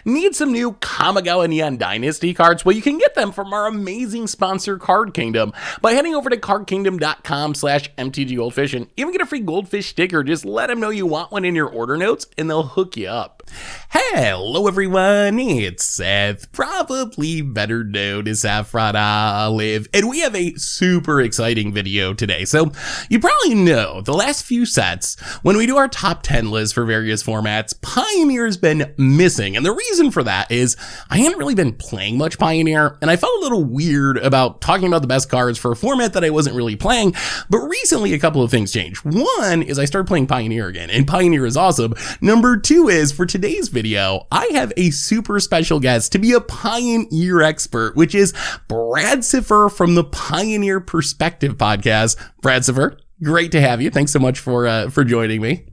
Need some new Kamigawa Neon Dynasty cards? Well, you can get them from our amazing sponsor, Card Kingdom, by heading over to cardkingdom.com/mtggoldfish and even get a free goldfish sticker. Just let them know you want one in your order notes and they'll hook you up. Hello everyone, it's Seth, probably better known as Saffron Olive, and we have a super exciting video today. So you probably know the last few sets, when we do our top 10 lists for various formats, Pioneer's been missing, and the reason for that is I hadn't really been playing much Pioneer, and I felt a little weird about talking about the best cards for a format that I wasn't really playing. But recently a couple of things changed. One is I started playing Pioneer again, and Pioneer is awesome. Number two is, for today's video, I have a super special guest to be a Pioneer expert, which is Brad Siffer from the Pioneer Perspective podcast. Brad Siffer, great to have you. Thanks so much for joining me.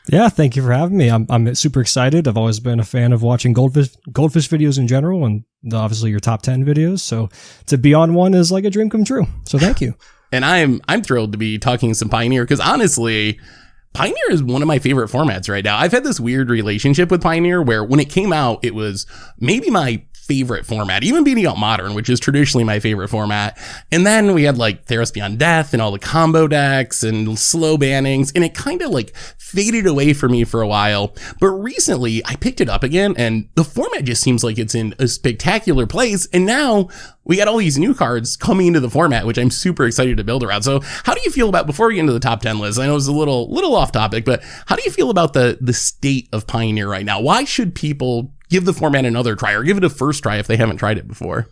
Yeah, thank you for having me. I'm super excited. I've always been a fan of watching goldfish videos in general, and obviously your top 10 videos. So to be on one is like a dream come true. So thank you. And I'm thrilled to be talking some Pioneer, because honestly, Pioneer is one of my favorite formats right now. I've had this weird relationship with Pioneer where when it came out, it was maybe my favorite format, even beating out Modern, which is traditionally my favorite format. And then we had like Theros Beyond Death and all the combo decks and slow bannings, and it kind of like faded away for me for a while. But recently I picked it up again, and the format just seems like it's in a spectacular place. And now we got all these new cards coming into the format, which I'm super excited to build around. So how do you feel about, before we get into the top 10 list, I know it's a little off topic, but how do you feel about the state of Pioneer right now? Why should people give the format another try, or give it a first try if they haven't tried it before?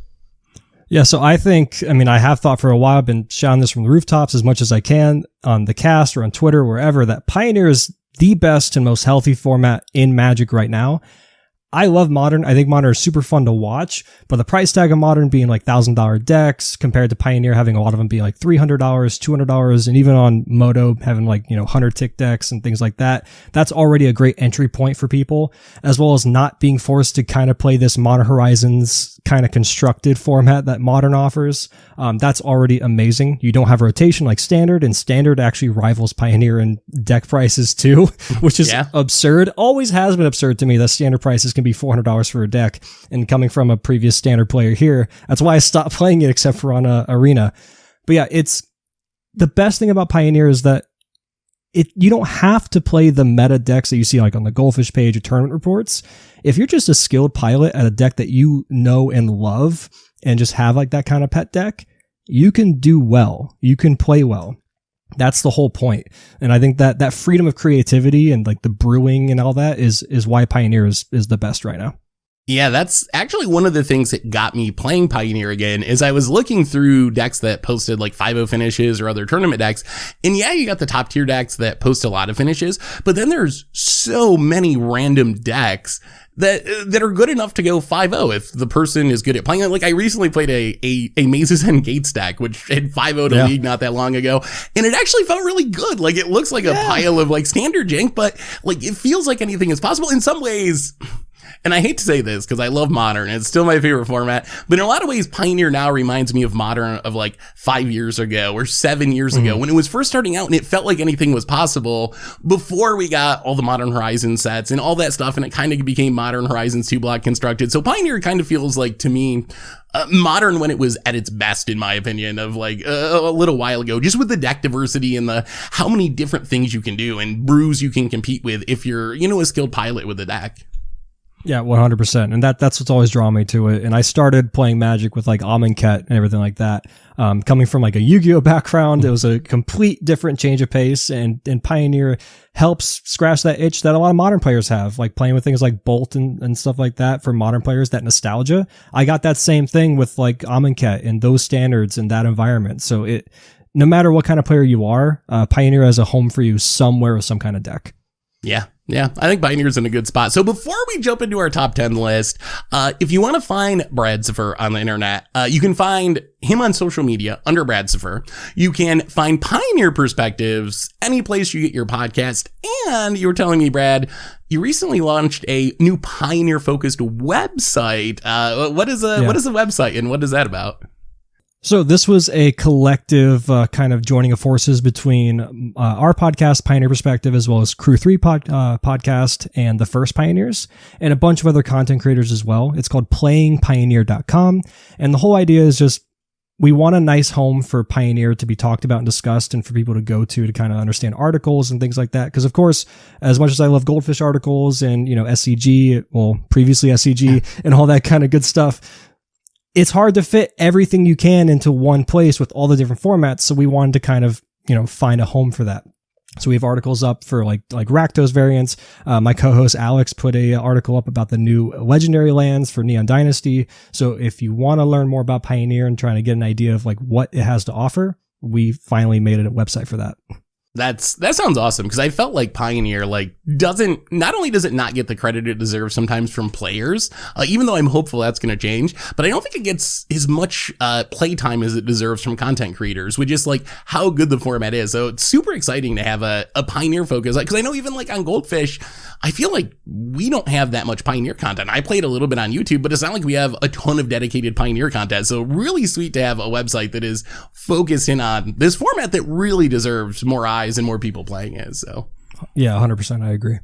Yeah, so I have thought for a while, I've been shouting this from the rooftops as much as I can on the cast or on Twitter, wherever, that Pioneer is the best and most healthy format in Magic right now. I love Modern. I think Modern is super fun to watch, but the price tag of Modern being like $1,000 decks compared to Pioneer having a lot of them being like $300, $200, and even on Moto having like, 100 tick decks and things like that. That's already a great entry point for people, as well as not being forced to kind of play this Modern Horizons kind of constructed format that Modern offers. That's already amazing. You don't have rotation like Standard, and Standard actually rivals Pioneer in deck prices too, which is absurd. Always has been absurd to me that Standard prices can be $400 for a deck, and coming from a previous Standard player here, that's why I stopped playing it except for on Arena. But yeah, it's the best thing about Pioneer is that you don't have to play the meta decks that you see like on the Goldfish page or tournament reports. If you're just a skilled pilot at a deck that you know and love and just have like that kind of pet deck, you can do well. You can play well. That's the whole point. And I think that freedom of creativity and like the brewing and all that is why Pioneer is the best right now. Yeah, that's actually one of the things that got me playing Pioneer again, is I was looking through decks that posted like 5-0 finishes or other tournament decks. And yeah, you got the top tier decks that post a lot of finishes, but then there's so many random decks that are good enough to go 5-0 if the person is good at playing it. Like I recently played a Mazes and Gates deck, which had 5-0 to League not that long ago, and it actually felt really good. Like it looks like a pile of like standard jank, but like it feels like anything is possible in some ways. And I hate to say this because I love Modern, and it's still my favorite format, but in a lot of ways, Pioneer now reminds me of Modern of like 5 years ago or 7 years ago when it was first starting out, and it felt like anything was possible before we got all the Modern Horizon sets and all that stuff, and it kind of became Modern Horizons 2-block constructed. So Pioneer kind of feels like, to me, Modern when it was at its best, in my opinion, of like a little while ago, just with the deck diversity and the how many different things you can do and brews you can compete with if you're, a skilled pilot with the deck. Yeah, 100%. And that's what's always drawn me to it. And I started playing Magic with like Amonkhet and everything like that. Coming from like a Yu-Gi-Oh background, it was a complete different change of pace, and Pioneer helps scratch that itch that a lot of modern players have, like playing with things like Bolt and stuff like that. For modern players, that nostalgia. I got that same thing with like Amonkhet and those standards and that environment. So no matter what kind of player you are, Pioneer has a home for you somewhere with some kind of deck. Yeah, I think Pioneer's in a good spot. So before we jump into our top 10 list, if you want to find Brad Siffer on the internet, you can find him on social media under Brad Siffer. You can find Pioneer Perspectives any place you get your podcast. And you were telling me, Brad, you recently launched a new Pioneer-focused website. What is a website, and what is that about? So this was a collective kind of joining of forces between our podcast, Pioneer Perspective, as well as Crew 3 podcast and the First Pioneers, and a bunch of other content creators as well. It's called PlayingPioneer.com. And the whole idea is just we want a nice home for Pioneer to be talked about and discussed and for people to go to kind of understand articles and things like that. Because, of course, as much as I love Goldfish articles and, SCG, well, previously SCG and all that kind of good stuff, it's hard to fit everything you can into one place with all the different formats. So we wanted to kind of, find a home for that. So we have articles up for like Rakdos variants. My co-host Alex put a article up about the new legendary lands for Neon Dynasty. So if you want to learn more about Pioneer and trying to get an idea of like what it has to offer, we finally made a website for that. That sounds awesome, because I felt like Pioneer not only does it not get the credit it deserves sometimes from players, even though I'm hopeful that's going to change, but I don't think it gets as much playtime as it deserves from content creators, with just like how good the format is. So it's super exciting to have a Pioneer focus, because I know even like on Goldfish, I feel like we don't have that much Pioneer content. I played a little bit on YouTube, but it's not like we have a ton of dedicated Pioneer content. So really sweet to have a website that is focused in on this format that really deserves more eyes and more people playing it. So yeah, 100%. I agree.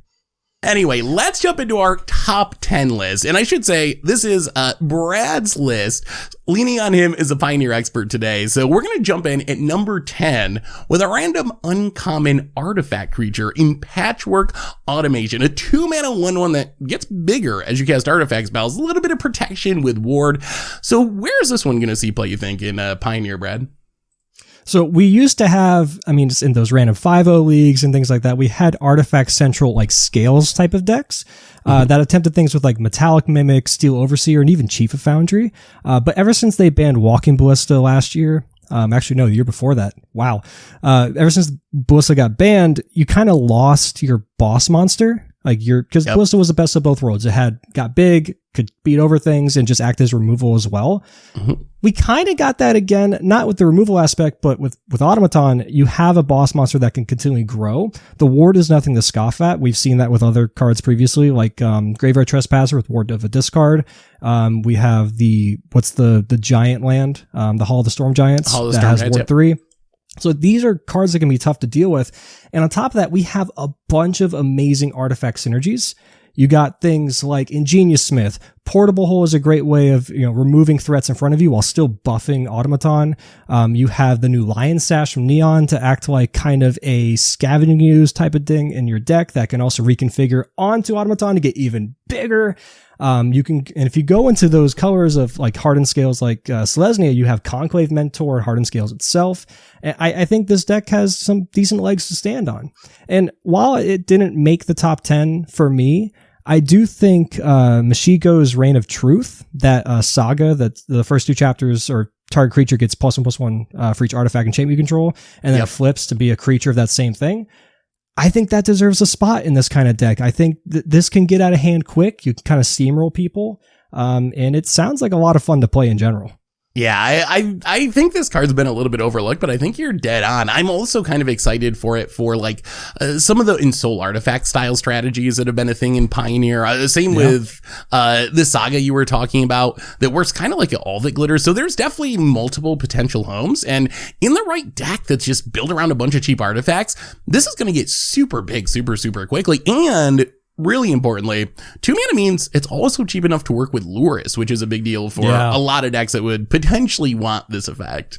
Anyway, let's jump into our top 10 list. And I should say, this is Brad's list, leaning on him as a Pioneer expert today. So we're going to jump in at number 10 with a random uncommon artifact creature in Patchwork Automation, a 2-mana 1/1 that gets bigger as you cast artifact spells, a little bit of protection with Ward. So where is this one going to see play, you think, in Pioneer, Brad? So we used to have, just in those random 5-0 leagues and things like that, we had Artifact Central, like Scales type of decks that attempted things with like Metallic Mimic, Steel Overseer, and even Chief of Foundry. But ever since they banned Walking Ballista last year, actually, no, the year before that. Wow. Ever since Ballista got banned, you kind of lost your boss monster. Because Ballista was the best of both worlds. It got big, could beat over things, and just act as removal as well. Mm-hmm. We kind of got that again, not with the removal aspect, but with automaton, you have a boss monster that can continually grow. The Ward is nothing to scoff at. We've seen that with other cards previously, like Graveyard Trespasser with Ward of a discard. We have the giant land, the Hall of the Storm Giants, that has Ward 3. So these are cards that can be tough to deal with. And on top of that, we have a bunch of amazing artifact synergies. You got things like Ingenious Smith. Portable Hole is a great way of removing threats in front of you while still buffing Automaton. You have the new Lion Sash from Neon to act like kind of a scavenging use type of thing in your deck that can also reconfigure onto Automaton to get even bigger. And if you go into those colors of like Hardened Scales, like Selesnya, you have Conclave Mentor, Hardened Scales itself. And I think this deck has some decent legs to stand on. And while it didn't make the top 10 for me, I do think Mashiko's Reign of Truth, that saga, that the first 2 chapters or target creature gets +1/+1 for each artifact and champ you control, and then it flips to be a creature of that same thing. I think that deserves a spot in this kind of deck. I think this can get out of hand quick. You can kind of steamroll people. And it sounds like a lot of fun to play in general. Yeah, I think this card's been a little bit overlooked, but I think you're dead on. I'm also kind of excited for it for like some of the in-soul artifact style strategies that have been a thing in Pioneer. Same with the saga you were talking about that works kind of like all that glitters. So there's definitely multiple potential homes, and in the right deck that's just built around a bunch of cheap artifacts, this is going to get super big super quickly. And really importantly, 2 mana means it's also cheap enough to work with Lurrus, which is a big deal for a lot of decks that would potentially want this effect.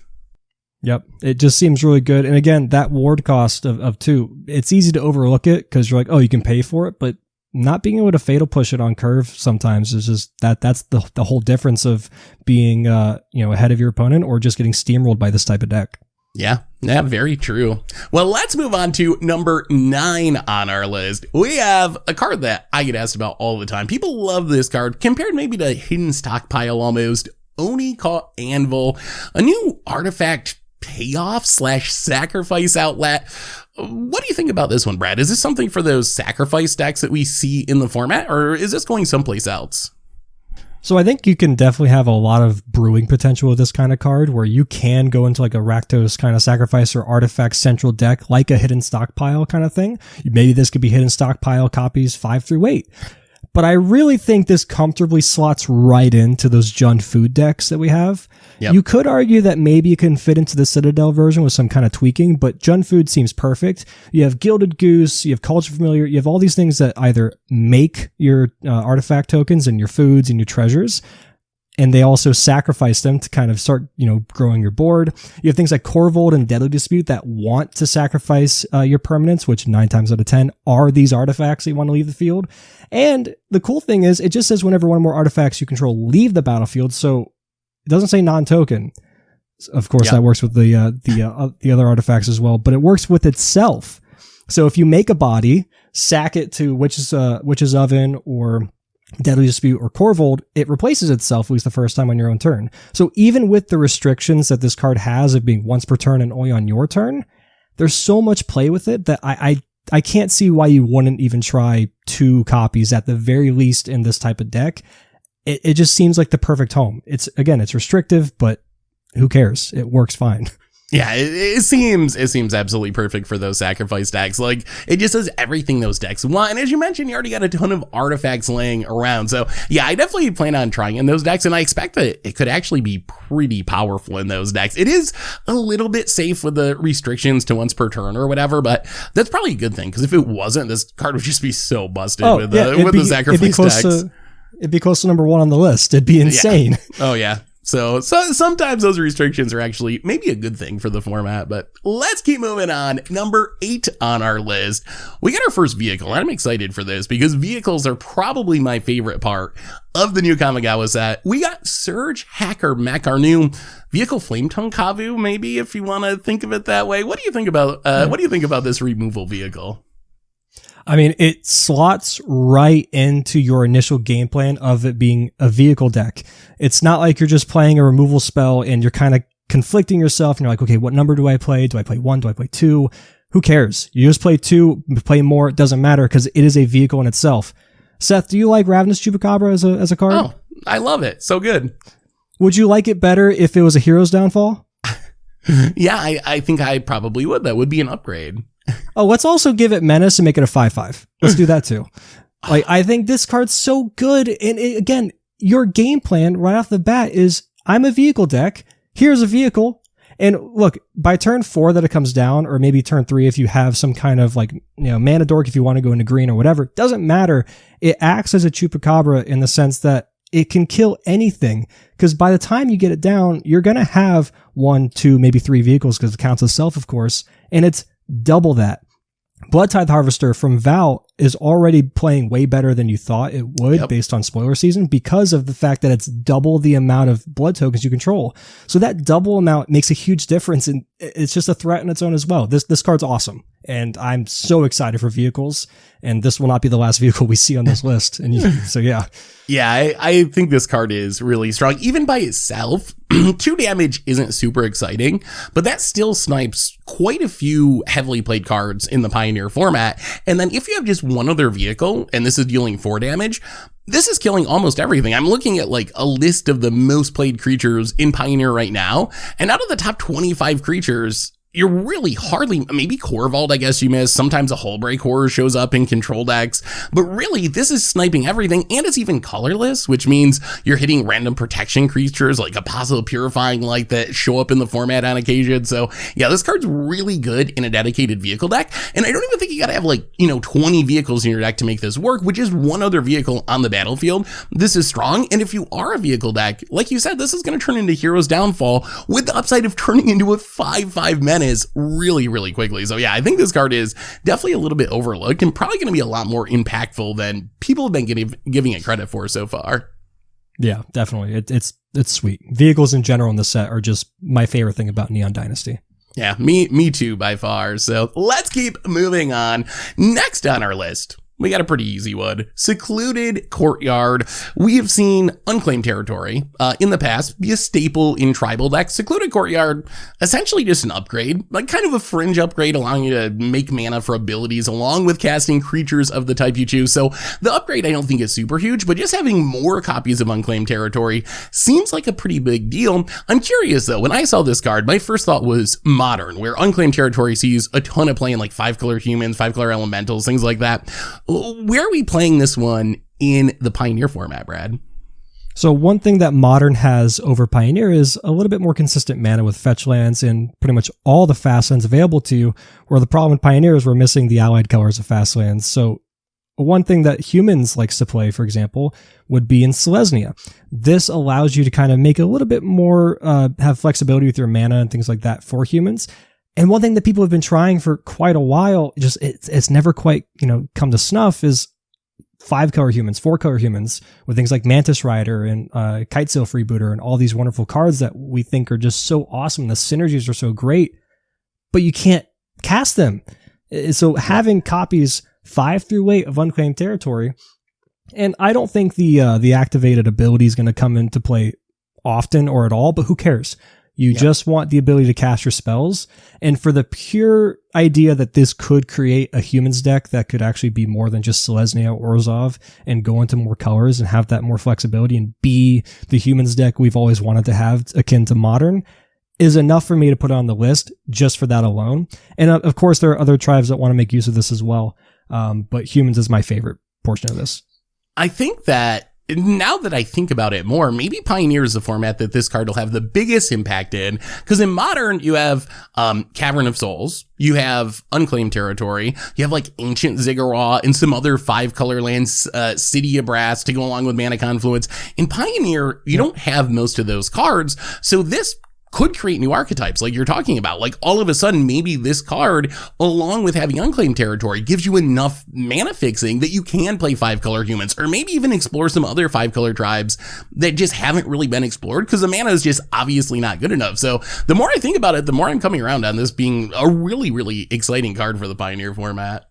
Yep. It just seems really good. And again, that ward cost of 2, it's easy to overlook it because you're like, oh, you can pay for it, but not being able to fatal push it on curve sometimes is just that's the whole difference of being ahead of your opponent or just getting steamrolled by this type of deck. Yeah, very true. Well, let's move on to number 9 on our list. We have a card that I get asked about all the time. People love this card, compared maybe to Hidden Stockpile almost. Oni Caught Anvil, a new artifact payoff / sacrifice outlet. What do you think about this one, Brad? Is this something for those sacrifice decks that we see in the format, or is this going someplace else? So I think you can definitely have a lot of brewing potential with this kind of card where you can go into like a Rakdos kind of sacrifice or artifact central deck, like a Hidden Stockpile kind of thing. Maybe this could be Hidden Stockpile copies 5 through 8. But I really think this comfortably slots right into those Jund food decks that we have. Yep. You could argue that maybe you can fit into the Citadel version with some kind of tweaking, but Jund food seems perfect. You have Gilded Goose, you have Culture Familiar, you have all these things that either make your artifact tokens and your foods and your treasures, and they also sacrifice them to kind of start, growing your board. You have things like Corvold and Deadly Dispute that want to sacrifice your permanents, which 9 times out of 10 are these artifacts that you want to leave the field. And the cool thing is, it just says whenever one or more artifacts you control leave the battlefield, so it doesn't say non-token. Of course, that works with the other artifacts as well, but it works with itself. So if you make a body, sack it to Witch's Oven or Deadly Dispute or Corvold, it replaces itself at least the first time on your own turn. So even with the restrictions that this card has of being once per turn and only on your turn, there's so much play with it that I can't see why you wouldn't even try 2 copies at the very least in this type of deck. It just seems like the perfect home. It's restrictive, but who cares? It works fine. Yeah, it seems absolutely perfect for those sacrifice decks. Like, it just does everything those decks want. And as you mentioned, you already got a ton of artifacts laying around. So yeah, I definitely plan on trying in those decks, and I expect that it could actually be pretty powerful in those decks. It is a little bit safe with the restrictions to once per turn or whatever, but that's probably a good thing, because if it wasn't, this card would just be so busted with the sacrifice decks. It'd be close to number 1 on the list. It'd be insane. Yeah. Oh yeah. So sometimes those restrictions are actually maybe a good thing for the format, but let's keep moving on. Number 8 on our list, we got our first vehicle. I'm excited for this because vehicles are probably my favorite part of the new Kamigawa set. We got Surge Hacker Mech, our new vehicle flame tonkavu, maybe, if you want to think of it that way. What do you think about this removal vehicle? I mean, it slots right into your initial game plan of it being a vehicle deck. It's not like you're just playing a removal spell and you're kind of conflicting yourself and you're like, okay, what number do I play? Do I play 1? Do I play 2? Who cares? You just play 2, play more. It doesn't matter because it is a vehicle in itself. Seth, do you like Ravenous Chupacabra as a card? Oh, I love it. So good. Would you like it better if it was a Hero's Downfall? Yeah, I think I probably would. That would be an upgrade. Oh, let's also give it Menace and make it a 5/5. Let's do that too. Like, I think this card's so good. And again, your game plan right off the bat is, I'm a vehicle deck. Here's a vehicle. And look, by turn 4 that it comes down, or maybe turn 3 if you have some kind of mana dork, if you want to go into green or whatever, doesn't matter. It acts as a Chupacabra in the sense that it can kill anything. Because by the time you get it down, you're going to have 1, 2, maybe 3 vehicles, because it counts as self, of course. And it's double that. Blood Tithe Harvester from Val is already playing way better than you thought it would based on spoiler season, because of the fact that it's double the amount of blood tokens you control. So that double amount makes a huge difference, and it's just a threat in its own as well. This card's awesome, and I'm so excited for vehicles, and this will not be the last vehicle we see on this list. And so yeah. Yeah, I think this card is really strong. Even by itself, 2 damage isn't super exciting, but that still snipes quite a few heavily played cards in the Pioneer format. And then if you have just one other vehicle, and this is dealing 4 damage, this is killing almost everything. I'm looking at like a list of the most played creatures in Pioneer right now, and out of the top 25 creatures, you're really hardly, maybe Corvold, I guess you miss. Sometimes a Hullbreak Horror shows up in control decks, but really this is sniping everything, and it's even colorless, which means you're hitting random protection creatures like Apostle Purifying Light that show up in the format on occasion. So yeah, this card's really good in a dedicated vehicle deck, and I don't even think you gotta have 20 vehicles in your deck to make this work, which is 1 other vehicle on the battlefield. This is strong, and if you are a vehicle deck, like you said, this is gonna turn into Hero's Downfall with the upside of turning into a 5/5 menace really, really quickly. So yeah, I think this card is definitely a little bit overlooked and probably going to be a lot more impactful than people have been giving it credit for so far. Yeah, definitely. It's sweet. Vehicles in general in the set are just my favorite thing about Neon Dynasty. Yeah, me too by far. So let's keep moving on. Next on our list, we got a pretty easy one. Secluded Courtyard. We have seen Unclaimed Territory in the past be a staple in tribal decks. Secluded Courtyard, essentially just an upgrade, like kind of a fringe upgrade, allowing you to make mana for abilities along with casting creatures of the type you choose. So the upgrade I don't think is super huge, but just having more copies of Unclaimed Territory seems like a pretty big deal. I'm curious though, when I saw this card, my first thought was Modern, where Unclaimed Territory sees a ton of play in like 5-color humans, 5-color elementals, things like that. Where are we playing this one in the Pioneer format, Brad? So one thing that Modern has over Pioneer is a little bit more consistent mana with fetch lands and pretty much all the fast lands available to you, where the problem with Pioneer is we're missing the allied colors of fast lands. So one thing that humans likes to play, for example, would be in Selesnya. This allows you to kind of make a little bit more, have flexibility with your mana and things like that for humans. And one thing that people have been trying for quite a while, just it's never quite, come to snuff, is 5-color humans, 4-color humans, with things like Mantis Rider and Kitesail Freebooter and all these wonderful cards that we think are just so awesome. The synergies are so great, but you can't cast them. So having copies 5 through 8 of Unclaimed Territory, and I don't think the activated ability is going to come into play often or at all, but who cares? You just want the ability to cast your spells. And for the pure idea that this could create a humans deck that could actually be more than just Selesnya or Orzhov and go into more colors and have that more flexibility and be the humans deck we've always wanted to have akin to Modern, is enough for me to put it on the list just for that alone. And of course, there are other tribes that want to make use of this as well. But humans is my favorite portion of this. I think that now that I think about it more, maybe Pioneer is the format that this card will have the biggest impact in. Because in Modern, you have Cavern of Souls, you have Unclaimed Territory, you have like Ancient Ziggurat and some other 5-color lands, City of Brass to go along with Mana Confluence. In Pioneer, you don't have most of those cards, so this could create new archetypes like you're talking about. Like all of a sudden, maybe this card, along with having Unclaimed Territory, gives you enough mana fixing that you can play 5-color humans, or maybe even explore some other 5-color tribes that just haven't really been explored because the mana is just obviously not good enough. So the more I think about it, the more I'm coming around on this being a really, really exciting card for the Pioneer format.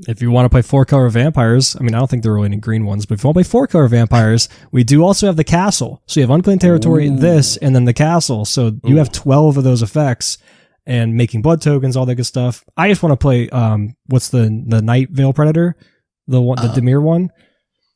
If you want to play 4-color vampires, I don't think there are really any green ones, but if you want to play 4-color vampires, we do also have the castle. So you have Unclaimed Territory, this, and then the castle. So you have 12 of those effects and making blood tokens, all that good stuff. I just want to play, what's the Night Veil Predator? The Dimir one?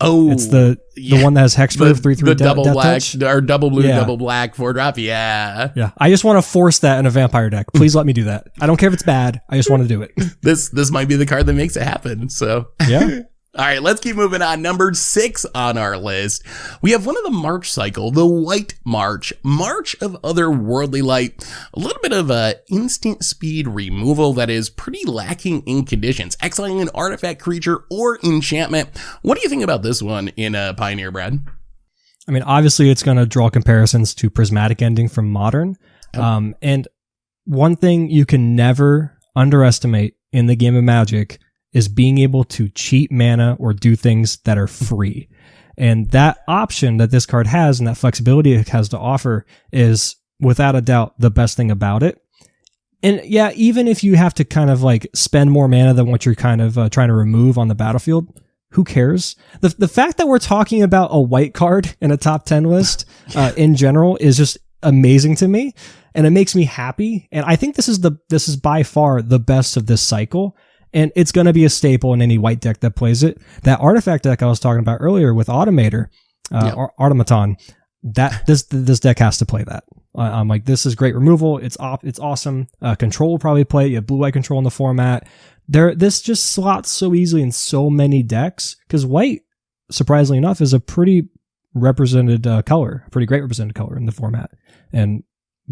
Oh, it's the one that has Hexproof 3/3 the double death black touch? or double blue, double black 4-drop. Yeah. I just want to force that in a vampire deck. Please let me do that. I don't care if it's bad. I just want to do it. This might be the card that makes it happen. So yeah. All right, let's keep moving on. Number 6 on our list. We have one of the March cycle, the White March of Otherworldly Light. A little bit of a instant speed removal that is pretty lacking in conditions. Exiling an artifact, creature, or enchantment. What do you think about this one in Pioneer, Brad? Obviously it's going to draw comparisons to Prismatic Ending from Modern. And one thing you can never underestimate in the game of Magic is being able to cheat mana or do things that are free. And that option that this card has and that flexibility it has to offer is without a doubt the best thing about it. And yeah, even if you have to kind of like spend more mana than what you're kind of trying to remove on the battlefield, who cares? The fact that we're talking about a white card in a top 10 list in general is just amazing to me. And it makes me happy. And I think this is by far the best of this cycle. And it's going to be a staple in any white deck that plays it. That artifact deck I was talking about earlier with Automator, Automaton, this deck has to play that. I'm like, this is great removal. It's awesome. Control will probably play it. You have blue-white control in the format. This just slots so easily in so many decks because white, surprisingly enough, is a pretty represented color, a pretty great represented color in the format. And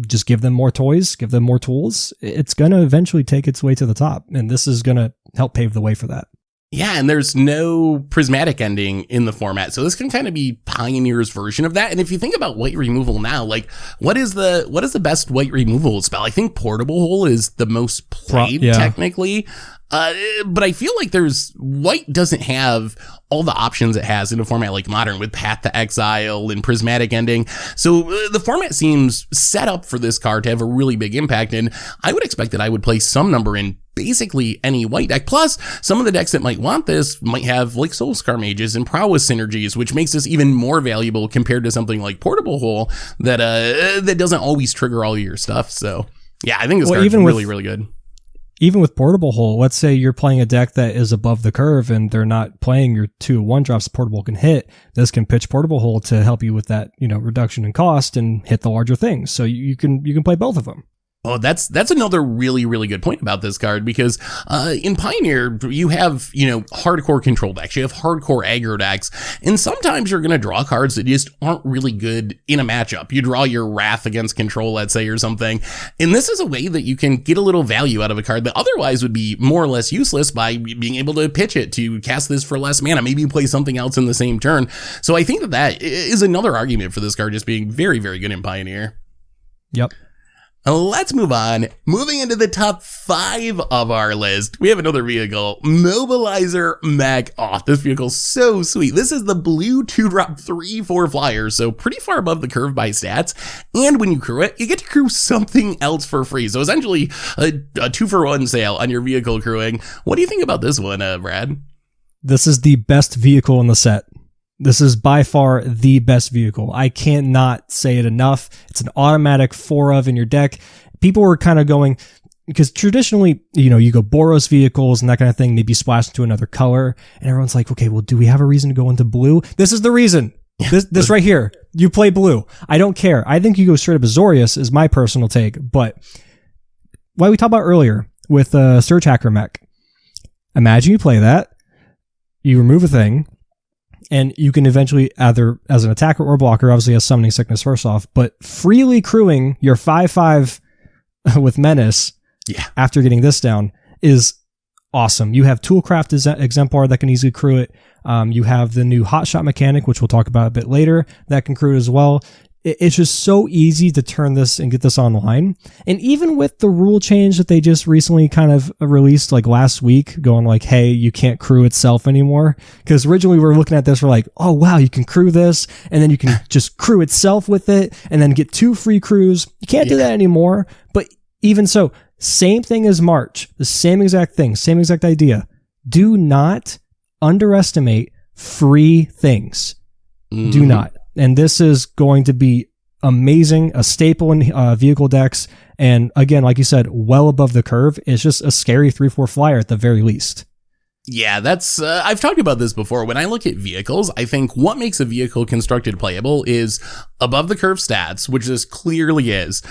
just give them more toys, give them more tools. It's going to eventually take its way to the top. And this is going to help pave the way for that. Yeah, and there's no prismatic ending in the format. So this can kind of be Pioneer's version of that. And if you think about white removal now, like what is the best white removal spell? I think Portable Hole is the most played technically. But I feel like white doesn't have all the options it has in a format like Modern with Path to Exile and Prismatic Ending. So the format seems set up for this card to have a really big impact. And I would expect that I would play some number in basically any white deck. Plus, some of the decks that might want this might have like Soulscar Mages and Prowess synergies, which makes this even more valuable compared to something like Portable Hole that doesn't always trigger all your stuff. So yeah, I think this card's really, really good. Even with Portable Hole, let's say you're playing a deck that is above the curve and they're not playing your 2 1-drops Portable can hit. This can pitch Portable Hole to help you with that, reduction in cost and hit the larger things. So you can play both of them. Oh, that's another really, really good point about this card, because in Pioneer, you have, hardcore control decks, you have hardcore aggro decks, and sometimes you're going to draw cards that just aren't really good in a matchup. You draw your Wrath against control, let's say, or something, and this is a way that you can get a little value out of a card that otherwise would be more or less useless by being able to pitch it to cast this for less mana. Maybe you play something else in the same turn. So I think that is another argument for this card just being very, very good in Pioneer. Yep. Let's move on. Moving into the top 5 of our list, we have another vehicle, Mobilizer Mech. Oh, this vehicle's so sweet. This is the blue 2-drop 3/4 flyer, so pretty far above the curve by stats. And when you crew it, you get to crew something else for free. So essentially, a 2-for-1 sale on your vehicle crewing. What do you think about this one, Brad? This is the best vehicle in the set. This is by far the best vehicle. I can't not say it enough. It's an automatic 4 of in your deck. People were kind of going, because traditionally, you go Boros vehicles and that kind of thing, maybe splash into another color. And everyone's like, okay, well, do we have a reason to go into blue? This is the reason. This right here. You play blue. I don't care. I think you go straight up Azorius is my personal take. But what we talked about earlier with Surge Hacker Mech. Imagine you play that. You remove a thing. And you can eventually, either as an attacker or blocker, obviously has Summoning Sickness first off, but freely crewing your 5/5 with Menace after getting this down is awesome. You have Toolcraft Exemplar that can easily crew it. You have the new Hotshot mechanic, which we'll talk about a bit later, that can crew it as well. It's just so easy to turn this and get this online. And even with the rule change that they just recently kind of released like last week, going like, hey, you can't crew itself anymore. Because originally we were looking at this, we're like, oh wow, you can crew this, and then you can just crew itself with it, and then get 2 free crews. You can't do that anymore. But even so, same thing as March, the same exact thing, same exact idea. Do not underestimate free things. Do not. And this is going to be amazing, a staple in vehicle decks. And again, like you said, well above the curve. It's just a scary 3/4 flyer at the very least. Yeah, that's, I've talked about this before. When I look at vehicles, I think what makes a vehicle constructed playable is above the curve stats, which this clearly is.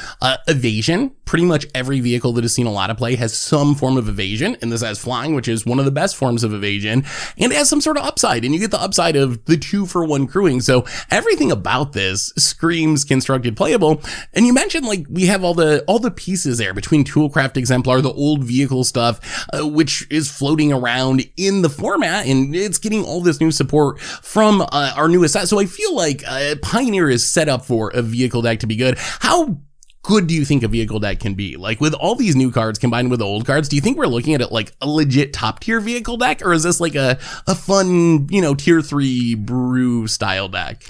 Evasion, pretty much every vehicle that has seen a lot of play has some form of evasion, and this has flying, which is one of the best forms of evasion, and it has some sort of upside, and you get the upside of the 2-for-1 crewing. So everything about this screams constructed playable. And you mentioned, like, we have all the pieces there between Toolcraft Exemplar, the old vehicle stuff, which is floating around in the format, and it's getting all this new support from our newest set. So I feel like Pioneer is set up for a vehicle deck to be good. How good do you think a vehicle deck can be? Like, with all these new cards combined with the old cards, do you think we're looking at it like a legit top tier vehicle deck, or is this like a fun, tier 3 brew style deck?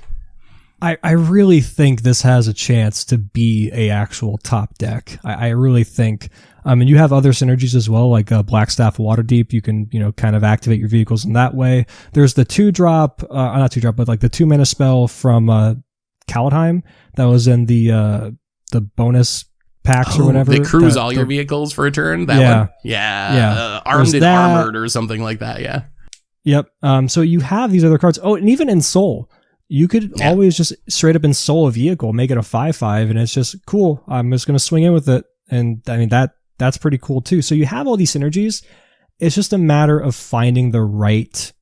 I really think this has a chance to be a actual top deck. I really think, and you have other synergies as well, like Blackstaff Waterdeep. You can, kind of activate your vehicles in that way. There's the 2-drop, not 2-drop, but like the 2-mana spell from Kaldheim that was in the bonus packs or whatever. They cruise all your vehicles for a turn? That one? Yeah. Armed and Armored or something like that, yeah. Yep. So you have these other cards. Oh, and even in Soul. You could always just straight up Ensoul a vehicle, make it a 5/5, and it's just cool. I'm just going to swing in with it. And I mean, that's pretty cool too. So you have all these synergies. It's just a matter of finding the right,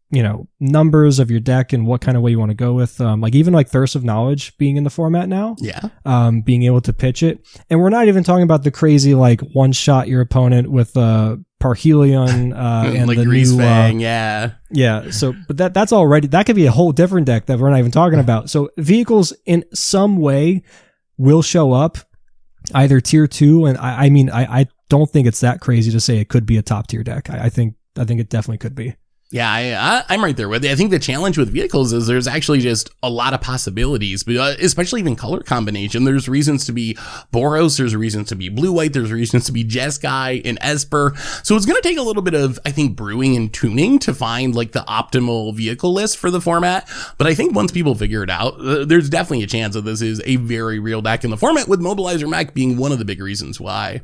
numbers of your deck and what kind of way you want to go with. Like even like Thirst of Knowledge being in the format now. Yeah. Being able to pitch it. And we're not even talking about the crazy, like, one-shot your opponent with Parhelion and like the Grease new Fang, yeah. So, but that's already, that could be a whole different deck that we're not even talking about. So vehicles in some way will show up, either tier 2, and I mean I don't think it's that crazy to say it could be a top tier deck. I think it definitely could be. Yeah, I'm right there with you. I think the challenge with vehicles is there's actually just a lot of possibilities, but especially even color combination. There's reasons to be Boros, there's reasons to be Blue-White, there's reasons to be Jeskai and Esper. So it's going to take a little bit of, I think, brewing and tuning to find like the optimal vehicle list for the format. But I think once people figure it out, there's definitely a chance that this is a very real deck in the format, with Mobilizer Mech being one of the big reasons why.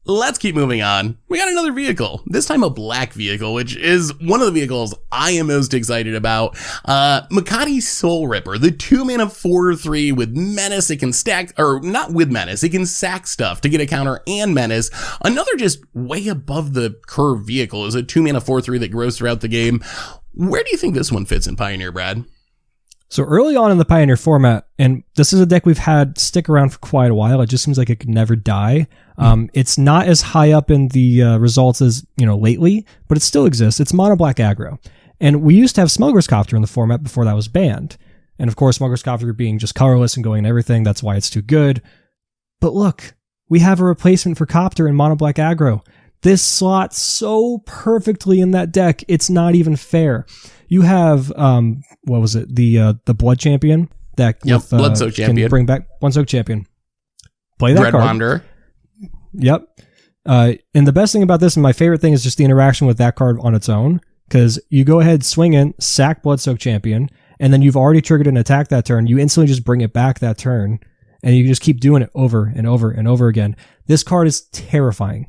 Let's keep moving on. We got another vehicle, this time a black vehicle, which is one of the vehicles I am most excited about. Makati's Soul Ripper, the 2-mana 4/3 with Menace. It can stack, or not with Menace, it can sack stuff to get a counter and Menace. Another just way above the curve vehicle is a 2-mana 4/3 that grows throughout the game. Where do you think this one fits in Pioneer, Brad? So early on in the Pioneer format, and this is a deck we've had stick around for quite a while. It just seems like it could never die. It's not as high up in the results as, lately, but it still exists. It's mono black aggro. And we used to have Smuggler's Copter in the format before that was banned. And of course, Smuggler's Copter being just colorless and going in everything, that's why it's too good. But look, we have a replacement for Copter in mono black aggro. This slots so perfectly in that deck, it's not even fair. You have, what was it? The Blood Champion deck. Yep, Bloodsoak Champion. Can bring back Bloodsoak Champion. Play that Dread card. Wanderer. Yep. And the best thing about this, and my favorite thing, is just the interaction with that card on its own. Because you go ahead, swing in, sack Bloodsoak Champion, and then you've already triggered an attack that turn. You instantly just bring it back that turn, and you can just keep doing it over and over and over again. This card is terrifying.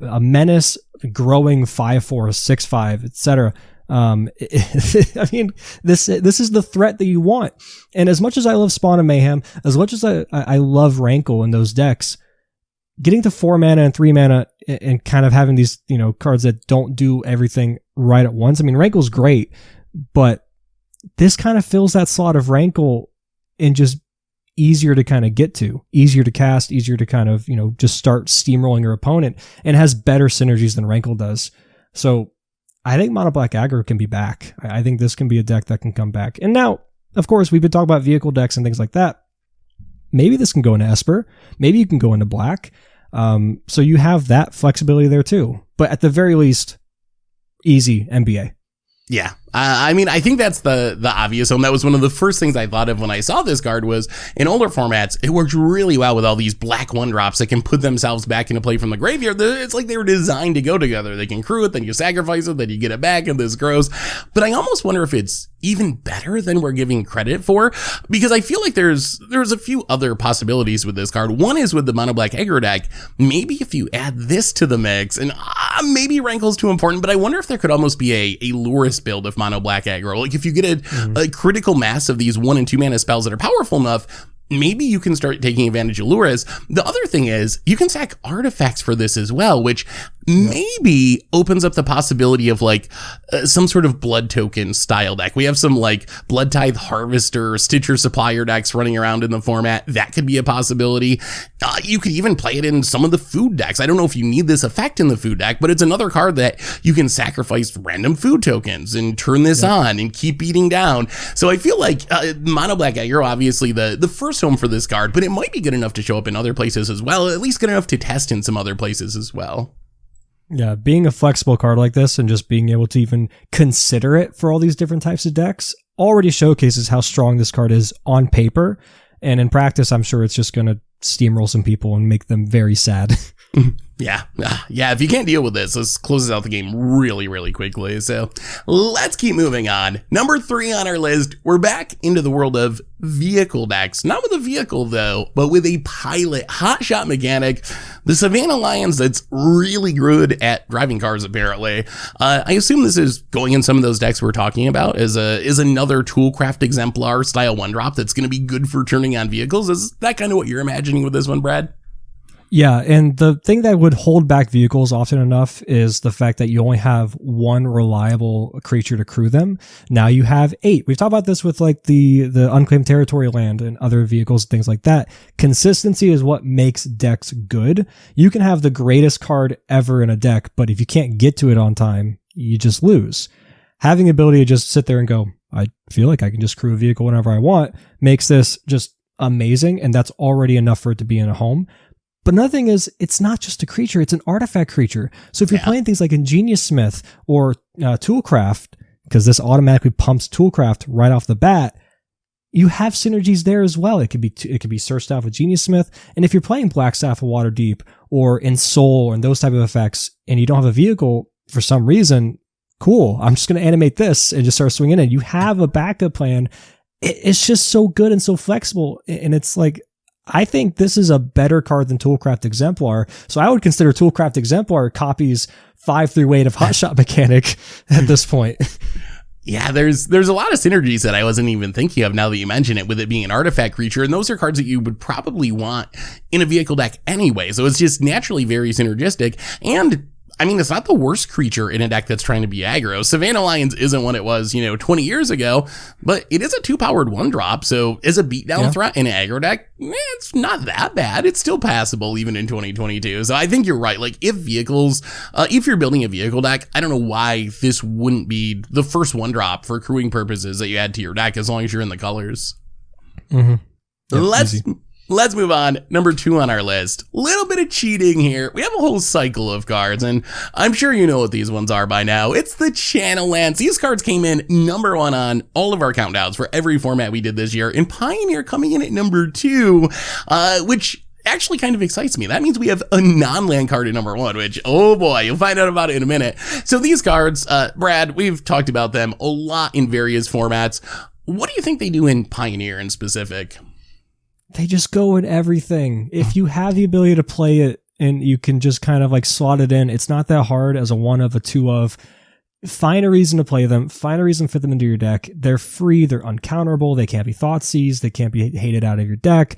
A Menace, growing 5/4, 6/5, etc. I mean, this is the threat that you want. And as much as I love Spawn and Mayhem, as much as I love Rankle in those decks, getting to 4 mana and 3 mana and kind of having these, cards that don't do everything right at once. I mean, Rankle's great, but this kind of fills that slot of Rankle and just easier to kind of get to, easier to cast, easier to kind of, just start steamrolling your opponent, and has better synergies than Rankle does. So I think mono black aggro can be back. I think this can be a deck that can come back. And now, of course, we've been talking about vehicle decks and things like that. Maybe this can go into Esper. Maybe you can go into black. So you have that flexibility there too. But at the very least, easy NBA. Yeah. I mean, I think that's the obvious one. That was one of the first things I thought of when I saw this card. Was in older formats, it worked really well with all these black 1-drops that can put themselves back into play from the graveyard. It's like they were designed to go together. They can crew it, then you sacrifice it, then you get it back, and this grows. But I almost wonder if it's even better than we're giving credit for, because I feel like there's a few other possibilities with this card. One is with the mono black aggro deck. Maybe if you add this to the mix, and maybe Rankle's too important, but I wonder if there could almost be a Lurrus build of mono black aggro. Like if you get a critical mass of these 1 and 2 mana spells that are powerful enough, maybe you can start taking advantage of Lurrus. The other thing is you can sack artifacts for this as well, which maybe opens up the possibility of like some sort of blood token style deck. We have some like Blood Tithe Harvester, Stitcher Supplier decks running around in the format. That could be a possibility. You could even play it in some of the food decks. I don't know if you need this effect in the food deck, but it's another card that you can sacrifice random food tokens and turn this on and keep beating down. So I feel like mono black aggro, obviously the first home for this card, but it might be good enough to show up in other places as well, at least good enough to test in some other places as well. Yeah, being a flexible card like this and just being able to even consider it for all these different types of decks already showcases how strong this card is on paper. And in practice, I'm sure it's just going to steamroll some people and make them very sad. Yeah. If you can't deal with this closes out the game really, really quickly. So let's keep moving on. Number 3 on our list, we're back into the world of vehicle decks. Not with a vehicle, though, but with a pilot hotshot mechanic. The Savannah Lions that's really good at driving cars, apparently. I assume this is going in some of those decks we're talking about as another Toolcraft Exemplar style 1-drop that's going to be good for turning on vehicles. Is that kind of what you're imagining with this one, Brad? Yeah, and the thing that would hold back vehicles often enough is the fact that you only have one reliable creature to crew them. Now you have 8. We've talked about this with like the unclaimed territory land and other vehicles and things like that. Consistency is what makes decks good. You can have the greatest card ever in a deck, but if you can't get to it on time, you just lose. Having the ability to just sit there and go, I feel like I can just crew a vehicle whenever I want, makes this just amazing, and that's already enough for it to be in a home. But another thing is, it's not just a creature, it's an artifact creature. So if you're playing things like Ingenious Smith or Toolcraft, because this automatically pumps Toolcraft right off the bat, you have synergies there as well. It could be Surf Staff with Genius Smith. And if you're playing Black Staff of Waterdeep or in Soul and those type of effects, and you don't have a vehicle for some reason, cool, I'm just going to animate this and just start swinging in. You have a backup plan. It's just so good and so flexible. And it's like, I think this is a better card than Toolcraft Exemplar. So I would consider Toolcraft Exemplar copies 5-3 of Hotshot Mechanic at this point. Yeah, there's a lot of synergies that I wasn't even thinking of now that you mention it, with it being an artifact creature. And those are cards that you would probably want in a vehicle deck anyway. So it's just naturally very synergistic. And I mean, it's not the worst creature in a deck that's trying to be aggro. Savannah Lions isn't what it was, 20 years ago, but it is a 2-powered 1-drop. So as a beatdown threat in an aggro deck, it's not that bad. It's still passable even in 2022. So I think you're right. Like if you're building a vehicle deck, I don't know why this wouldn't be the first 1-drop for crewing purposes that you add to your deck, as long as you're in the colors. Mm-hmm. Yep, Let's move on. Number 2 on our list. Little bit of cheating here. We have a whole cycle of cards, and I'm sure you know what these ones are by now. It's the Channel Lands. These cards came in number 1 on all of our countdowns for every format we did this year, and Pioneer coming in at number 2, which actually kind of excites me. That means we have a non-land card at number 1, which, oh boy, you'll find out about it in a minute. So these cards, Brad, we've talked about them a lot in various formats. What do you think they do in Pioneer in specific? They just go in everything. If you have the ability to play it and you can just kind of like slot it in, it's not that hard as a 1 of, a 2 of. Find a reason to play them. Find a reason to fit them into your deck. They're free. They're uncounterable. They can't be thought seized. They can't be hated out of your deck.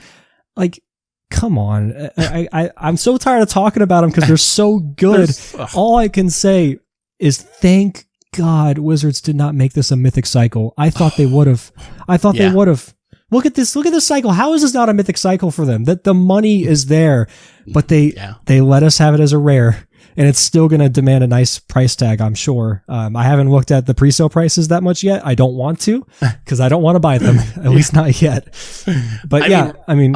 Like, come on. I'm so tired of talking about them because they're so good. All I can say is thank God Wizards did not make this a mythic cycle. I thought they would have. They would have. Look at this. Look at this cycle. How is this not a mythic cycle for them? That the money is there, but they let us have it as a rare, and it's still going to demand a nice price tag, I'm sure. I haven't looked at the pre-sale prices that much yet. I don't want to because I don't want to buy them, at least not yet. But I mean,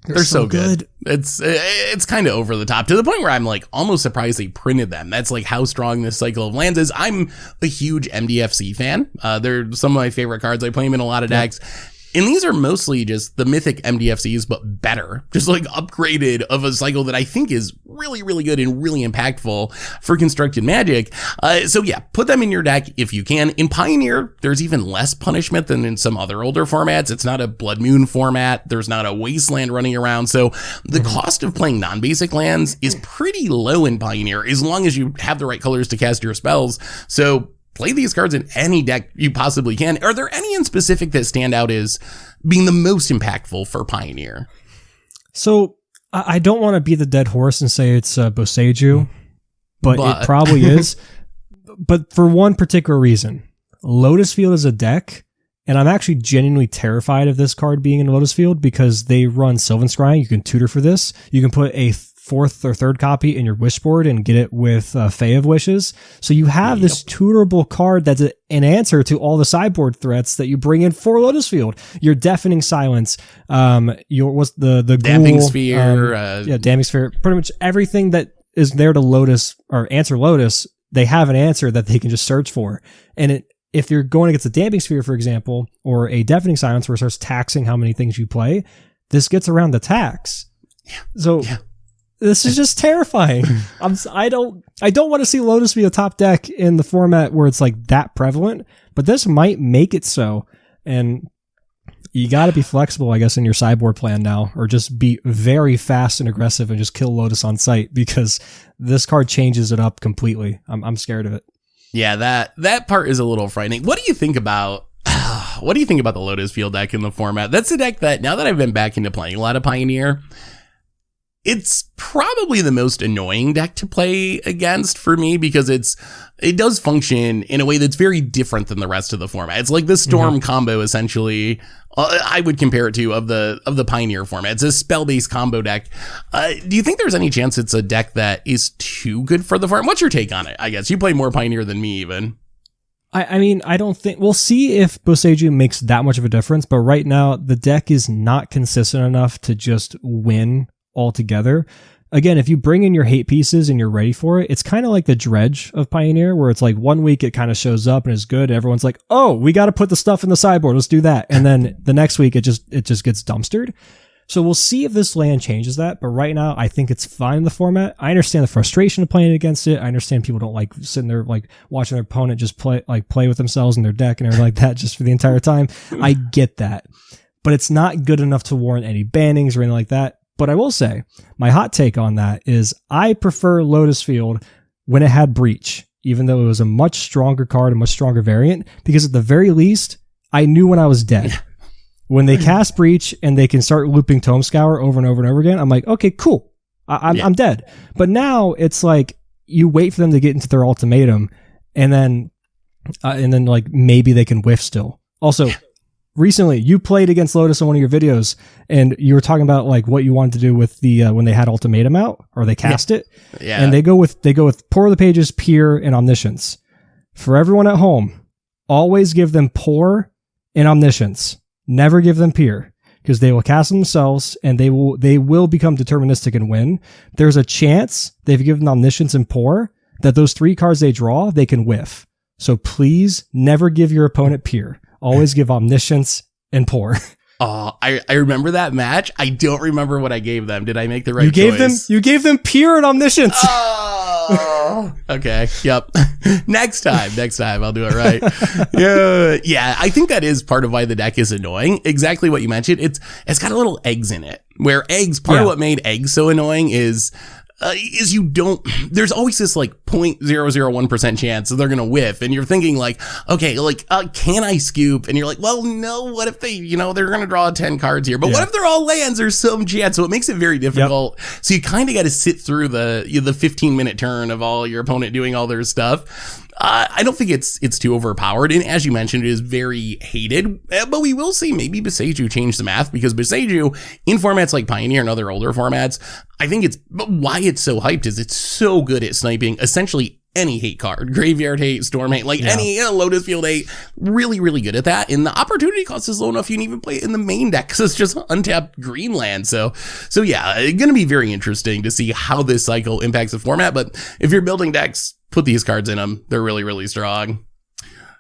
they're so good. It's kind of over the top to the point where I'm like almost surprised they printed them. That's like how strong this cycle of lands is. I'm a huge MDFC fan. They're some of my favorite cards. I play them in a lot of decks. And these are mostly just the mythic MDFCs, but better, just like upgraded of a cycle that I think is really, really good and really impactful for constructed Magic. So yeah, put them in your deck if you can. In Pioneer, there's even less punishment than in some other older formats. It's not a Blood Moon format. There's not a Wasteland running around. So the cost of playing non-basic lands is pretty low in Pioneer, as long as you have the right colors to cast your spells. So play these cards in any deck you possibly can. Are there any in specific that stand out as being the most impactful for Pioneer? So I don't want to be the dead horse and say it's Boseiju, but it probably is. But for one particular reason, Lotus Field is a deck, and I'm actually genuinely terrified of this card being in Lotus Field because they run Sylvan Scrying. You can tutor for this. You can put a 4th or 3rd copy in your wish board and get it with Fae of Wishes. So you have this tutorable card that's an answer to all the sideboard threats that you bring in for Lotus Field. Your Deafening Silence, the Damping Ghoul, Sphere, Damping Sphere. Pretty much everything that is there to Lotus or answer Lotus, they have an answer that they can just search for. And if you're going against a Damping Sphere, for example, or a Deafening Silence where it starts taxing how many things you play, this gets around the tax. This is just terrifying. I don't want to see Lotus be a top deck in the format where it's like that prevalent, but this might make it so. And you got to be flexible, I guess, in your sideboard plan now, or just be very fast and aggressive and just kill Lotus on sight because this card changes it up completely. I'm scared of it. Yeah, that part is a little frightening. What do you think about the Lotus Field deck in the format? That's a deck that, now that I've been back into playing a lot of Pioneer, it's probably the most annoying deck to play against for me because it does function in a way that's very different than the rest of the format. It's like the Storm combo, essentially. I would compare it to of the Pioneer format. It's a spell-based combo deck. Do you think there's any chance it's a deck that is too good for the format? What's your take on it? I guess you play more Pioneer than me, even. I mean, I don't think we'll see if Boseiju makes that much of a difference, but right now the deck is not consistent enough to just win altogether. Again, if you bring in your hate pieces and you're ready for it, it's kind of like the dredge of Pioneer, where it's like 1 week it kind of shows up and is good. Everyone's like, oh, we got to put the stuff in the sideboard. Let's do that. And then the next week it just gets dumpstered. So we'll see if this land changes that. But right now, I think it's fine in the format. I understand the frustration of playing against it. I understand people don't like sitting there like watching their opponent just play with themselves in their deck and everything like that just for the entire time. I get that. but it's not good enough to warrant any bannings or anything like that. But I will say, my hot take on that is I prefer Lotus Field when it had Breach, even though it was a much stronger card, a much stronger variant, because at the very least, I knew when I was dead. When they cast Breach and they can start looping Tome Scour over and over and over again, I'm like, okay, cool. I'm dead. But now it's like you wait for them to get into their ultimatum, and then like maybe they can whiff still. Also, recently you played against Lotus on one of your videos, and you were talking about like what you wanted to do with the when they had ultimatum out or they cast it. Yeah. And they go with Pour the Pages, Peer, and Omniscience. For everyone at home, always give them Pour and Omniscience. Never give them Peer, because they will cast themselves and they will become deterministic and win. There's a chance they've given Omniscience and Pour that those 3 cards they draw, they can whiff. So please never give your opponent Peer. Always give Omniscience and Pour. Oh, I remember that match. I don't remember what I gave them. Did I make the right choice? You gave them Peer and Omniscience. Oh, okay. Yep. Next time I'll do it right. Yeah. I think that is part of why the deck is annoying. Exactly what you mentioned. It's got a little eggs in it, where part of what made eggs so annoying is there's always this like 0.001% chance that they're going to whiff. And you're thinking like, okay, like, can I scoop? And you're like, well, no, what if they, they're going to draw 10 cards here, but what if they're all lands? There's some chance. So it makes it very difficult. Yep. So you kind of got to sit through the 15-minute turn of all your opponent doing all their stuff. I don't think it's too overpowered. And as you mentioned, it is very hated, but we will see maybe Boseiju change the math, because Boseiju in formats like Pioneer and other older formats, I think but why it's so hyped is it's so good at sniping essentially any hate card, graveyard hate, storm hate, like any Lotus Field hate, really, really good at that. And the opportunity cost is low enough you can even play it in the main deck because it's just untapped green land. So yeah, it's going to be very interesting to see how this cycle impacts the format. But if you're building decks, put these cards in them. They're really, really strong.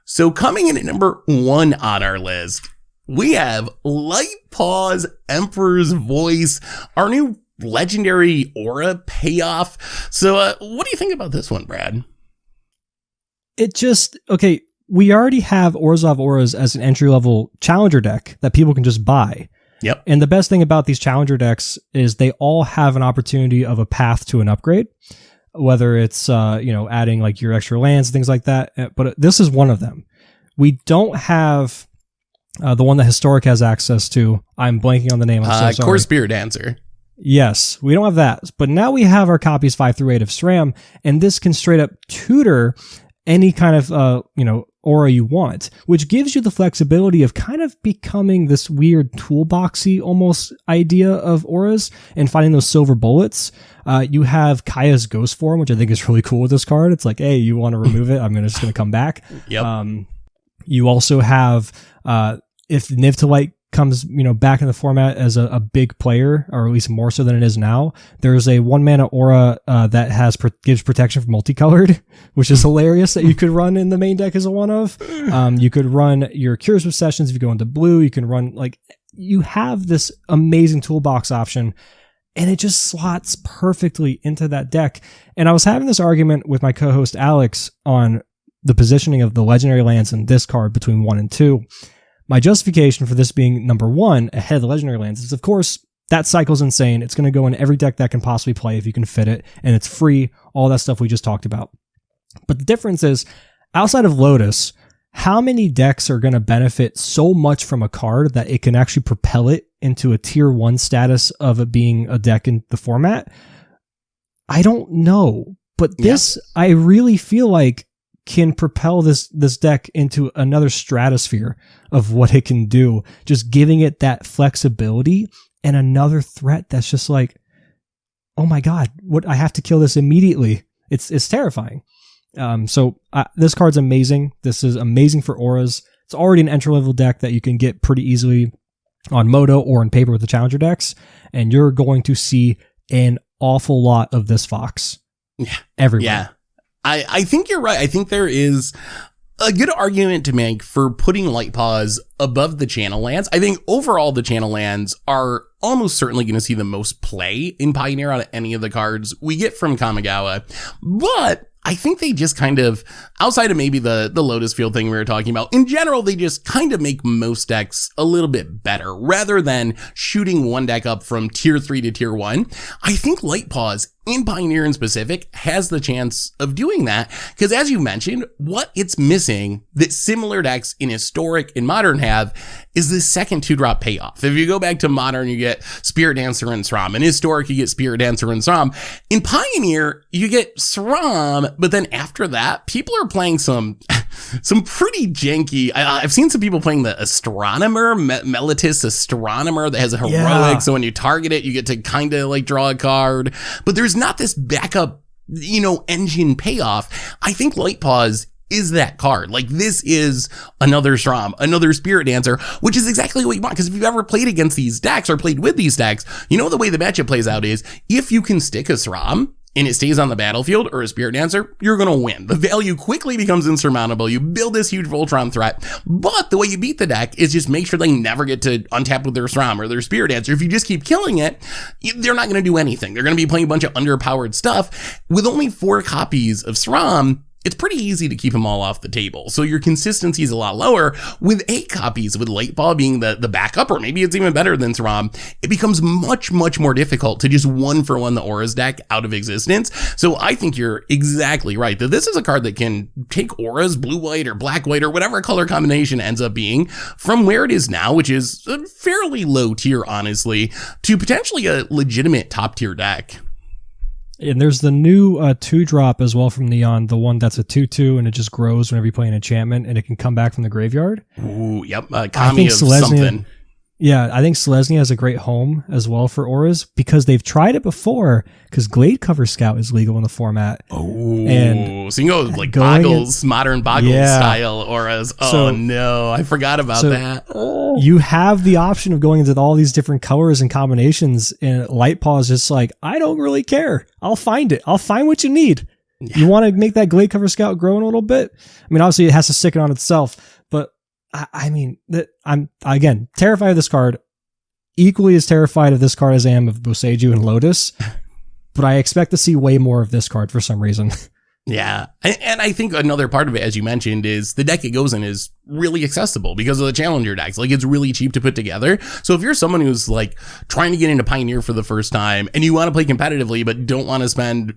So coming in at number 1 on our list, we have Light Paws Emperor's Voice, our new legendary aura payoff. So what do you think about this one, Brad? We already have Orzhov Auras as an entry-level challenger deck that people can just buy. Yep. And the best thing about these challenger decks is they all have an opportunity of a path to an upgrade, whether it's adding like your extra lands and things like that. But this is one of them. We don't have the one that Historic has access to. I'm blanking on the name. I'm so sorry. Core Spirit Dancer. Yes, we don't have that. But now we have our copies 5 through 8 of SRAM, and this can straight up tutor any kind of aura you want, which gives you the flexibility of kind of becoming this weird toolboxy almost idea of auras and finding those silver bullets. You have Kaya's Ghost Form, which I think is really cool with this card. It's like, hey, you want to remove it? I'm just going to come back. Yep. You also have if Niv-to-Light comes back in the format as a big player, or at least more so than it is now, there's a 1-mana aura that gives protection for multicolored, which is hilarious that you could run in the main deck as a one of. You could run your Cures of Sessions if you go into blue. You can run, you have this amazing toolbox option, and it just slots perfectly into that deck. And I was having this argument with my co-host Alex on the positioning of the legendary lands in this card between 1 and 2. My justification for this being number 1 ahead of the legendary lands is, of course, that cycle's insane. It's going to go in every deck that can possibly play if you can fit it, and it's free, all that stuff we just talked about. But the difference is, outside of Lotus, how many decks are going to benefit so much from a card that it can actually propel it into a tier 1 status of it being a deck in the format? I don't know. But this, I really feel like, can propel this deck into another stratosphere of what it can do, just giving it that flexibility and another threat that's just like, oh my god, what, I have to kill this immediately. It's terrifying. So this card's amazing. This is amazing for auras. It's already an entry-level deck that you can get pretty easily on Moto or in paper with the challenger decks, and you're going to see an awful lot of this Fox everywhere. Yeah. I think you're right. I think there is a good argument to make for putting Light Paws above the channel lands. I think overall the channel lands are almost certainly going to see the most play in Pioneer out of any of the cards we get from Kamigawa. But I think they just kind of, outside of maybe the Lotus Field thing we were talking about, in general, they just kind of make most decks a little bit better rather than shooting one deck up from tier 3 to tier 1. I think Light Paws in Pioneer in specific has the chance of doing that because, as you mentioned, what it's missing that similar decks in Historic and Modern have is this second 2-drop payoff. If you go back to Modern, you get Spirit Dancer and Sram. In Historic, you get Spirit Dancer and Sram. In Pioneer, you get Sram, but then after that, people are playing some pretty janky. I've seen some people playing the Astronomer, Melitus Astronomer that has a heroic. Yeah. So when you target it, you get to kind of like draw a card, but there's not this backup, engine payoff. I think Light Paws is that card. Like, this is another Sram, another Spirit Dancer, which is exactly what you want. Because if you've ever played against these decks or played with these decks, the way the matchup plays out is if you can stick a Sram and it stays on the battlefield or a Spirit Dancer, you're going to win. The value quickly becomes insurmountable. You build this huge Voltron threat, but the way you beat the deck is just make sure they never get to untap with their Sram or their Spirit Dancer. If you just keep killing it, they're not going to do anything. They're going to be playing a bunch of underpowered stuff. With only 4 copies of Sram, it's pretty easy to keep them all off the table. So your consistency is a lot lower. With 8 copies, with Light Paw being the backup, or maybe it's even better than Sram, it becomes much, much more difficult to just 1-for-1 the Auras deck out of existence. So I think you're exactly right that this is a card that can take Auras, blue-white or black-white or whatever color combination ends up being, from where it is now, which is a fairly low tier, honestly, to potentially a legitimate top-tier deck. And there's the new 2-drop as well from Neon, the one that's a 2/2 and it just grows whenever you play an enchantment and it can come back from the graveyard. Ooh, yep. Kami of something. Yeah, I think Selesnya has a great home as well for Auras because they've tried it before because Glade Cover Scout is legal in the format. Oh, and so you can go like Boggles, modern Boggles style Auras. Oh, no, I forgot about that. Oh. You have the option of going into all these different colors and combinations, and Light Paw is just like, I don't really care. I'll find it. I'll find what you need. Yeah. You want to make that Glade Cover Scout grow in a little bit? I mean, obviously it has to stick it on itself, but I'm again terrified of this card, equally as terrified of this card as I am of Boseiju and Lotus, but I expect to see way more of this card for some reason. Yeah. And I think another part of it, as you mentioned, is the deck it goes in is really accessible because of the challenger decks. Like, it's really cheap to put together. So if you're someone who's like trying to get into Pioneer for the first time and you want to play competitively, but don't want to spend,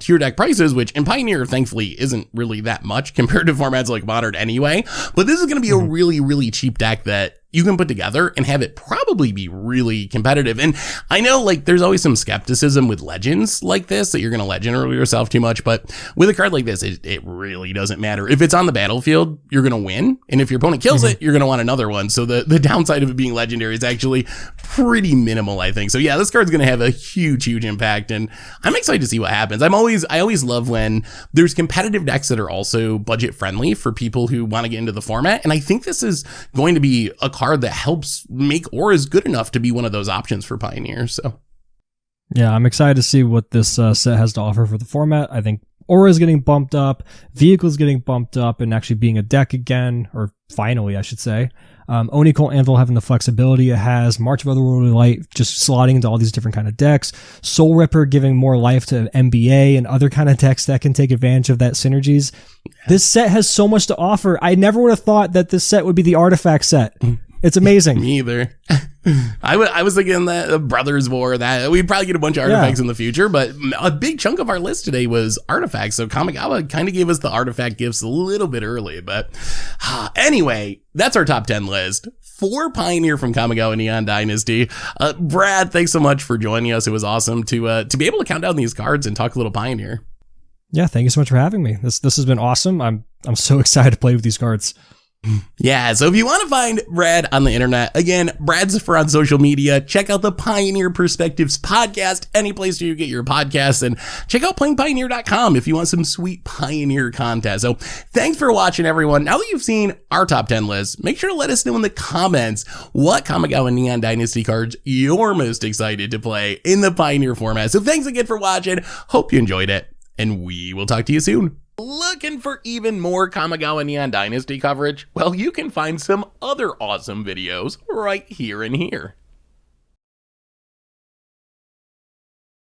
tier deck prices, which in Pioneer, thankfully, isn't really that much compared to formats like Modern anyway. But this is going to be a really, really cheap deck that you can put together and have it probably be really competitive. And I know like there's always some skepticism with legends like this that you're going to legend rule yourself too much. But with a card like this, it really doesn't matter. If it's on the battlefield, you're going to win. And if your opponent kills it, you're going to want another one. So the downside of it being legendary is actually pretty minimal, I think. So yeah, this card's going to have a huge, huge impact. And I'm excited to see what happens. I always love when there's competitive decks that are also budget friendly for people who want to get into the format. And I think this is going to be a card that helps make Auras good enough to be one of those options for Pioneer. So yeah, I'm excited to see what this set has to offer for the format. I think Aura is getting bumped up, Vehicle's getting bumped up and actually being a deck again, or finally I should say. Oni Cult Anvil having the flexibility it has, March of Otherworldly Light just slotting into all these different kind of decks, Soul Ripper giving more life to MBA and other kind of decks that can take advantage of that synergies. This set has so much to offer. I never would have thought that this set would be the artifact set. It's amazing. Me either. I was thinking that Brothers War, that we'd probably get a bunch of artifacts in the future, but a big chunk of our list today was artifacts. So Kamigawa kind of gave us the artifact gifts a little bit early, but anyway, that's our top 10 list for Pioneer from Kamigawa Neon Dynasty. Brad, thanks so much for joining us. It was awesome to be able to count down these cards and talk a little Pioneer. Yeah, thank you so much for having me. This has been awesome. I'm so excited to play with these cards. Yeah, so if you want to find Brad on the internet, again, Brad's for on social media. Check out the Pioneer Perspectives podcast, any place where you get your podcasts, and check out PlayingPioneer.com if you want some sweet Pioneer content. So thanks for watching, everyone. Now that you've seen our top 10 list, make sure to let us know in the comments what Kamigawa Neon Dynasty cards you're most excited to play in the Pioneer format. So thanks again for watching. Hope you enjoyed it, and we will talk to you soon. Looking for even more Kamigawa Neon Dynasty coverage? Well, you can find some other awesome videos right here and here.